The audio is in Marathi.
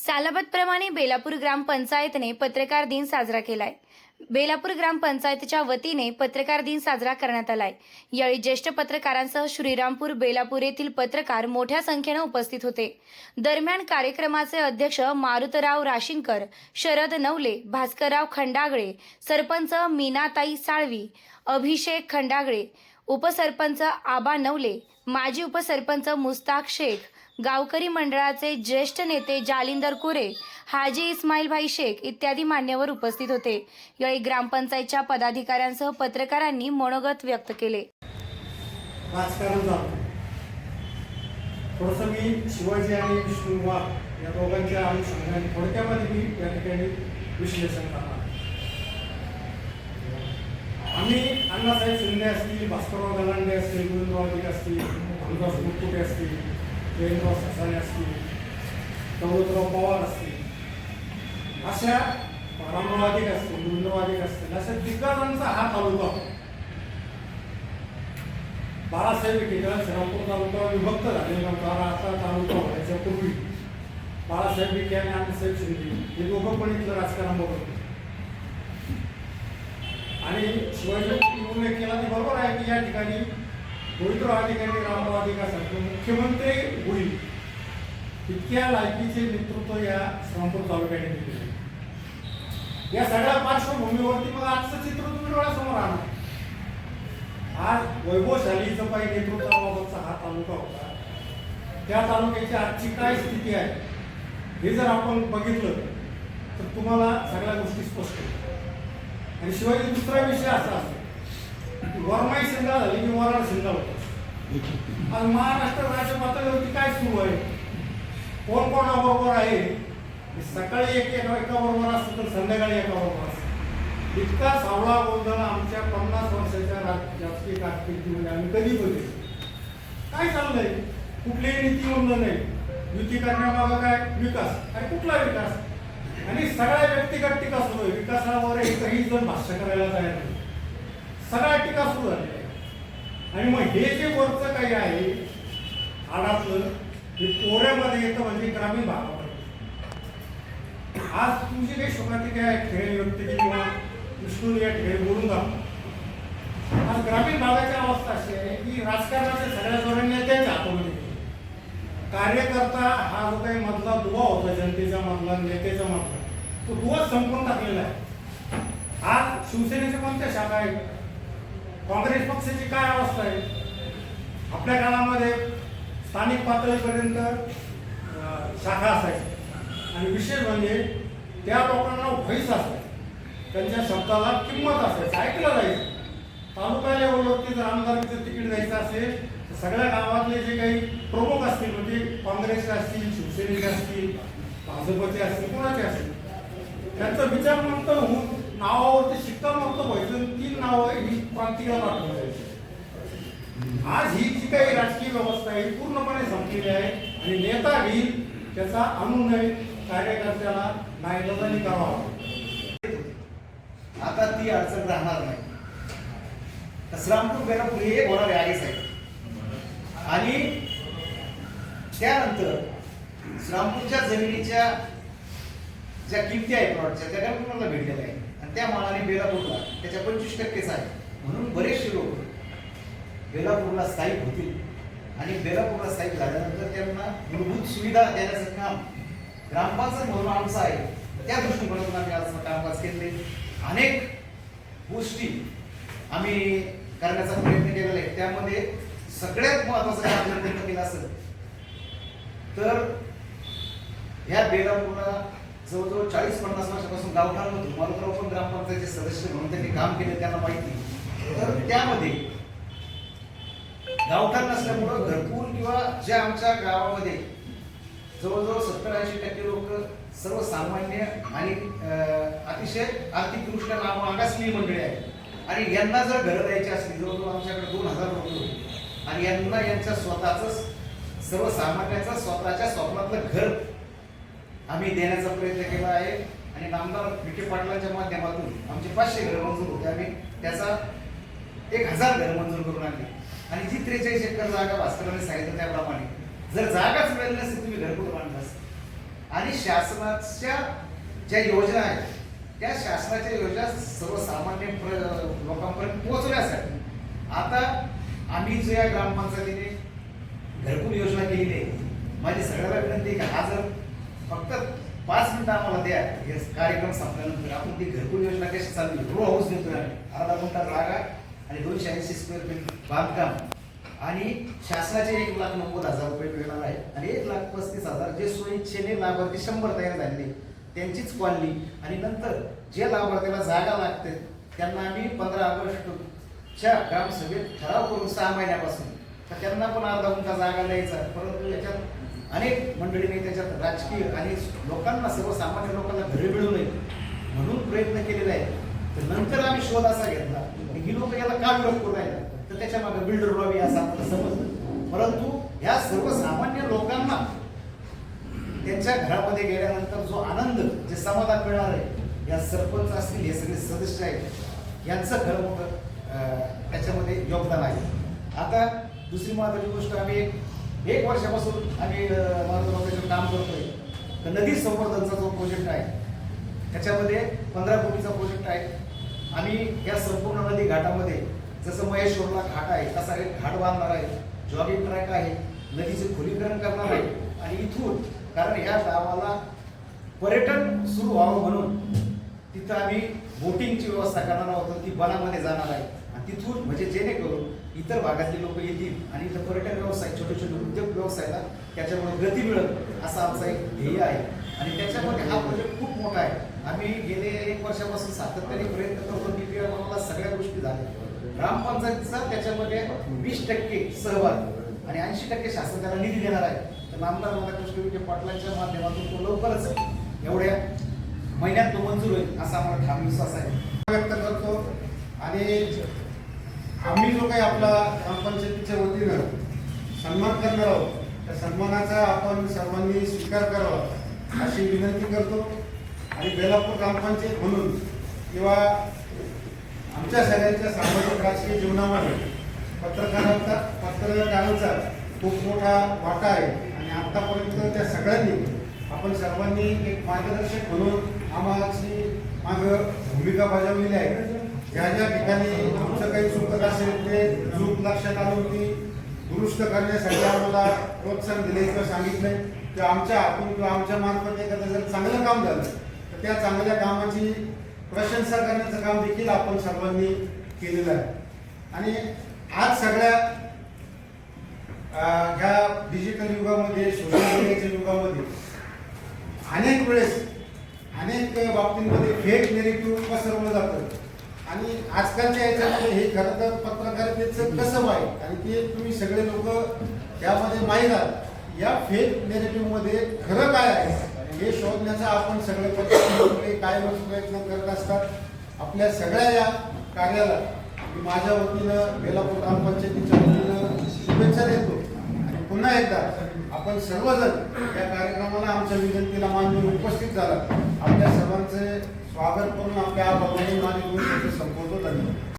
सालाबादप्रमाणे बेलापूर ग्रामपंचायतने पत्रकार दिन साजरा केलाय। बेलापूर ग्रामपंचायतच्या वतीने पत्रकार दिन साजरा करण्यात आलाय। यावेळी ज्येष्ठ पत्रकारांसह श्रीरामपूर बेलापूर येथील पत्रकार मोठ्या संख्येने उपस्थित होते। दरम्यान कार्यक्रमाचे अध्यक्ष मारुतराव राशीनकर, शरद नवले, भास्करराव खंडागळे, सरपंच मीनाताई साळवी, अभिषेक खंडागळे, उपसरपंच आबा नवले, माजी उपसरपंच मुस्ताक शेख, गावकरी मंडळाचे ज्येष्ठ नेते जालिंदर कुरे, हाजी इस्माईलभाई शेख इत्यादी मान्यवर उपस्थित होते। यावेळी ग्रामपंचायतच्या पदाधिकाऱ्यांसह पत्रकारांनी मनोगत व्यक्त केले। थोडंसं मी शिवाजी आणि विष्णू वाघ या दोघांच्या अनुषंगाने थोडक्यामध्ये मी या ठिकाणी विश्लेषण करणार। आम्ही अण्णासाहेब शिंदे असतील, भास्करराव गलांडे असतील, गोविंदराव दिघे असतील, भानुदास मुरकुटे असतील, जयंतराव ससाणे असतील, दौलतराव पवार असतील, अशा रामराव दिघे असतील, गोविंदराव दिघे असतील, अशा दिग्गजांचा हा तालुका बाळासाहेब विखेकर श्रीरामपूर तालुका विभक्त झालेला होता। आता तालुका व्हायच्या पूर्वी बाळासाहेब विखे आणि अण्णासाहेब शिंदे हे दोघं पण इथलं राजकारण बघत आणि शिवाजी उल्लेख केला ते बरोबर आहे की या ठिकाणी गोविंदराव अधिकारी, रामराव अधिकाऱ्यांसारखे मुख्यमंत्री होईल इतक्या लायकीचे नेतृत्व या श्रीरामपूर तालुक्याने केले। या सगळ्या पार्श्वभूमीवरती मग आजचं चित्र तुम्ही डोळ्यासमोर आणा। आज वैभवशालीचं काही नेतृत्वाबाबतचा हा तालुका होता, त्या तालुक्याची आजची काय स्थिती आहे हे जर आपण बघितलं तर तुम्हाला सगळ्या गोष्टी स्पष्ट होतात। आणि शिवाय दुसरा विषय असा असतो की वरमाई शिंदा झाली की वराड शिंदा होतो। आज महाराष्ट्र राज्य पातळीवरती काय सुरू आहे, कोण कोणाबरोबर आहे, सकाळी एका बरोबर असतं तर संध्याकाळी एका बरोबर असतं। इतका सावळा गोंधळ आमच्या 50 वर्षाच्या राजकीय कारकिर्दीमध्ये आम्ही कधी बघितलं? काय चाललंय? कुठलीही नीती बंधन नाही, युती करण्यामागं काय विकास, काय कुठला विकास? आणि सगळ्या व्यक्तिगत टीका सुरू आहे। विकासावर एकही जण भाष्य करायला तयार नाही, सगळ्या टीका सुरू झाल्या आहे। आणि मग हे जे वरचं काही आहे आडातलं हे पोऱ्यामध्ये येतं, म्हणजे ग्रामीण भागामध्ये। आज तुमची काही शोकातिका आहे ठिकाणी व्यक्त केली किंवा विष्णूने या ठिकाणी बोलून दाखवलं। आज ग्रामीण भागाची अवस्था अशी आहे की राजकारणाच्या सगळ्या जोड्या नेत्यांच्या हातामध्ये, कार्यकर्ता हा जो काही मधला दुवा होता जनतेच्या मधला, नेत्याच्या मधला, तो दुवा संपून टाकलेला आहे। आज शिवसेनेच्या कोणत्या शाखा आहेत, काँग्रेस पक्षाची काय अवस्था आहे? आपल्या काळामध्ये स्थानिक पातळीपर्यंत शाखा असायच्या आणि विशेष म्हणजे त्या लोकांना व्हॉइस असायचं, त्यांच्या शब्दाला किंमत असायची, ऐकलं जायचं। तालुका लेवलवरती जर आमदारकीचं तिकीट द्यायचं असेल तर सगळ्या गावातले जे काही प्रमुख असतील, म्हणजे काँग्रेसचे असतील, शिवसेनेचे असतील, भाजपचे असतील, कोणाचे असतील, त्यांचं विचारमंथन होऊन नावावरती शिक्कामोर्तब व्हायचं, 3 नावं ही प्रांतिकाला पाठवली जायची। आज ही जी काही राजकीय व्यवस्था आहे पूर्णपणे संपलेली आहे आणि नेता घेईल त्याचा अनुनय कार्यकर्त्याला नाईलाजाने करावा। आता ती अडचण राहणार नाही। श्रीरामपूर बेलापूर हे होणारे आईच आहे आणि त्यानंतर श्रीरामपूरच्या जमिनीच्या ज्या किमती आहेत प्लॉटच्या त्या तुम्हाला भेटलेल्या आहे आणि त्या मानाने बेलापूरला त्याच्या 25% आहे। म्हणून बरेचसे लोक बेलापूरला स्थायिक होतील आणि बेलापूरला स्थायिक झाल्यानंतर त्यांना मूलभूत सुविधा देण्याचं काम ग्रामपंचायत म्हणून आमचं आहे। त्या दृष्टिकोनातून आम्ही आज कामकाज केले। अनेक गोष्टी आम्ही करण्याचा प्रयत्न केलेला आहे। त्यामध्ये सगळ्यात महत्वाचं काम जर प्रयत्न केला असेल तर ह्या बेलापूरला जवळजवळ 40-50 वर्षापासून गावठाणमधून मारुतराव पण ग्रामपंचायतचे सदस्य म्हणून त्यांनी काम केले, त्यांना माहिती। तर त्यामध्ये गावठाण नसल्यामुळं घरकुल किंवा ज्या आमच्या गावामध्ये जवळजवळ 70-80% लोक सर्वसामान्य आणि अतिशय आर्थिकदृष्ट्या मागासलेली मंडळी आहेत आणि यांना जर घरं द्यायची असली जवळजवळ आमच्याकडे 2000 लोक होते आणि यांना यांच्या स्वतःच सर्वसामान्याचं स्वतःच्या स्वप्नातलं घर आम्ही देण्याचा प्रयत्न केला आहे। आणि नामदार विखे पाटलांच्या माध्यमातून आमचे 500 घरं मंजूर होते, आम्ही त्याचा 1000 घरं मंजूर करून आणली। आणि जी 43 एकर जागा भास्करांनी सांगितलं त्याप्रमाणे जर जागाच मिळाली नसती तुम्ही घरकुल बांधलं असतं आणि आणि शासनाच्या ज्या योजना आहेत त्या शासनाच्या योजना सर्वसामान्य लोकांपर्यंत पोहोचण्यासाठी आता आम्ही जो या ग्रामपंचायतीने घरकुल योजना केलेली आहे, माझी सगळ्याला विनंती आहे की हा जर फक्त 5 मिनिटं आम्हाला द्या, हे कार्यक्रम संपल्यानंतर आपण ती घरकुल योजना कशी चालली, रो हाऊस देतोय आम्ही, अर्धा गुंठा जागा आणि 280 स्क्वेअर फीट बांधकाम आणि शासनाचे 1,90,000 रुपये मिळणार आहे आणि 1,35,000 जे स्वइच्छेने लाभार्थी 100 तयार झालेले त्यांचीच कॉलनी आणि नंतर जे लाभार्थ्याला जागा लागते त्यांना आम्ही 15 ऑगस्टच्या ग्रामसभेत ठराव करून 6 महिन्यापासून तर त्यांना पण अर्धा गुंठा जागा द्यायचा, परंतु याच्यात अनेक मंडळींनी त्याच्यात राजकीय आणि लोकांना सर्वसामान्य लोकांना घरे मिळू नये म्हणून प्रयत्न केलेला आहे. तर नंतर आम्ही शोध असा घेतला की ही लोक याला का विरोध करू राहिले, तर त्याच्या मागे बिल्डर लॉबी असं आपल्याला समजलं. परंतु या सर्वसामान्य लोकांना त्यांच्या घरामध्ये गेल्यानंतर जो आनंद, जे समाधान मिळणार आहे, या सरपंच असतील, हे सगळे सदस्य आहेत, यांचं खरं मोठं त्याच्यामध्ये योगदान आहे. आता दुसरी महत्त्वाची गोष्ट, आम्ही एक वर्षापासून आम्ही मार्गदर्शनाचं काम करतोय. तर नदी संवर्धनचा जो प्रोजेक्ट आहे त्याच्यामध्ये 15 कोटीचा प्रोजेक्ट आहे. आम्ही या संपूर्ण नदी घाटामध्ये जसं महेश्वरला घाट आहे तसा एक घाट बांधणार आहे, जॉगिंग ट्रॅक आहे, नदीचे खोलीकरण करणार आहे आणि इथून, कारण ह्या गावाला पर्यटन सुरू व्हावं म्हणून तिथं आम्ही बोटिंगची व्यवस्था करणार आहोत, ती बनामध्ये जाणार आहे आणि तिथून म्हणजे जेणेकरून इतर भागातले लोक येतील आणि इथं पर्यटन व्यवसाय, छोटे छोटे उद्योग व्यवसायाला त्याच्यामुळे गती मिळेल असा आमचा एक ध्येय आहे आणि त्याच्यामध्ये हा प्रोजेक्ट खूप मोठा आहे. आम्ही गेले 1 वर्षापासून सातत्याने प्रयत्न करतो की मला सगळ्या गोष्टी झाल्या. ग्रामपंचायतीचा त्याच्यामध्ये 20% सहभाग आणि 80% शासन त्याला निधी देणार आहे. तर आमदार राधाकृष्ण विखे पाटलांच्या माध्यमातून तो लवकरच एवढ्या महिन्यात तो मंजूर होईल असा आम्हाला ठाम विश्वास आहे व्यक्त करतो. आणि आम्ही जो काही आपला ग्रामपंचायतीच्या वतीनं सन्मान करणार आहोत त्या सन्मानाचा आपण सर्वांनी स्वीकार करावा अशी विनंती करतो. आणि बेलापूर ग्रामपंचायत म्हणून किंवा आमच्या सगळ्यांच्या सामाजिक राजकीय जीवनामध्ये पत्रकारांचा खूप मोठा वाटा आहे आणि आतापर्यंत त्या सगळ्यांनी आपण सर्वांनी एक मार्गदर्शक म्हणून आम्हाची मागं भूमिका बजावलेली आहे. ज्या ज्या ठिकाणी आमचं काही चुकत असेल ते चूक लक्षात आणून ती दुरुस्त करण्यासाठी आम्हाला प्रोत्साहन दिले किंवा सांगितलंय की आमच्या हातून किंवा आमच्या मार्फत एखादं जर चांगलं काम झालं तर त्या चांगल्या कामाची प्रशंसा करण्याचं काम देखील आपण सर्वांनी केलेलं आहे. आणि आज सगळ्या ह्या डिजिटल युगामध्ये, सोशल मीडियाच्या युगामध्ये अनेक वेळेस अनेक बाबतींमध्ये फेक नेरेटिव्ह पसरवलं जातं आणि आजकालच्या याच्यामध्ये हे खरं तर पत्रकारितेचं कसं आहे आणि ते तुम्ही सगळे लोक त्यामध्ये माहीत आहात. या फेक नेरेटिव्हमध्ये खरं काय आहे हे शोधण्याचा आपण सगळे पत्रकार कायमच प्रयत्न करत असतात. आपल्या सगळ्या या कार्याला मी माझ्या वतीनं बेलापूर ग्रामपंचायतीच्या वतीनं शुभेच्छा देतो. आणि पुन्हा एकदा आपण सर्वजण या कार्यक्रमाला आमच्या विनंतीला मान देऊन उपस्थित झाला. आपल्या सर्वांचे स्वागत करून आपल्या आभार मानून माझे संपूर्ण धन्यवाद.